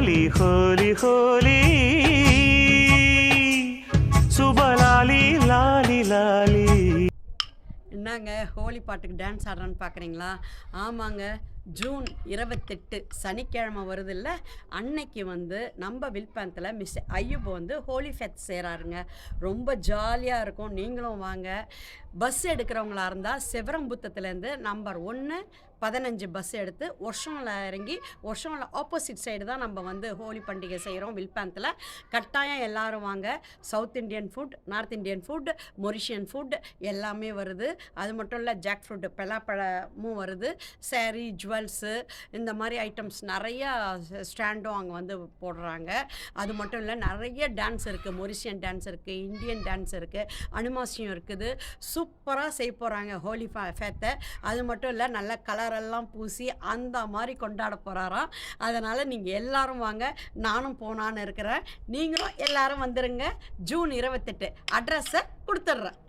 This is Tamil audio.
ஹோலி ஹோலி ஹோலி சுபலாலி லாலி லாலி. என்னங்க ஹோலி பாட்டுக்கு டான்ஸ் ஆடுறான்னு பார்க்குறீங்களா? ஆமாங்க, ஜூன் 28 சனிக்கிழமை வருது இல்லை, அன்னைக்கு வந்து நம்ம வில்பேந்தில் மிஸ் ஐயூப் வந்து ஹோலி ஃபெஸ்ட் செய்கிறாருங்க. ரொம்ப ஜாலியாக இருக்கும், நீங்களும் வாங்க. பஸ் எடுக்கிறவங்களா இருந்தால் செவரம்புத்தத்துலேருந்து நம்பர் 1-15 பஸ் எடுத்து ஒர்ஷனில் இறங்கி ஒர்ஷனில் ஆப்போசிட் சைடு தான் நம்ம வந்து ஹோலி பண்டிகை செய்கிறோம் வில்பேந்தில். கட்டாயம் எல்லோரும் வாங்க. South Indian food, north Indian food, Mauritian food எல்லாமே வருது. அது மட்டும் இல்லை, ஜாக் ஃப்ரூட் பலாப்பழமும் வருது. சாரீ, ஜுவல்ஸு, இந்த மாதிரி ஐட்டம்ஸ் நிறையா ஸ்டாண்டும் அங்கே வந்து போடுறாங்க. அது மட்டும் இல்லை, நிறைய டான்ஸ் இருக்குது. மொரிஷியன் டான்ஸ் இருக்குது, இந்தியன் டான்ஸ் இருக்குது, அனுமாசியம் இருக்குது. சூப்பராக செய்ய போகிறாங்க ஹோலி ஃபேத்தை. அது மட்டும் இல்லை, நல்ல கலரெல்லாம் பூசி அந்த மாதிரி கொண்டாட போகிறாராம். அதனால் நீங்கள் எல்லோரும் வாங்க. நானும் போனான்னு இருக்கிறேன். நீங்களும் எல்லோரும் வந்துடுங்க. ஜூன் 28 அட்ரஸை கொடுத்துட்றேன்.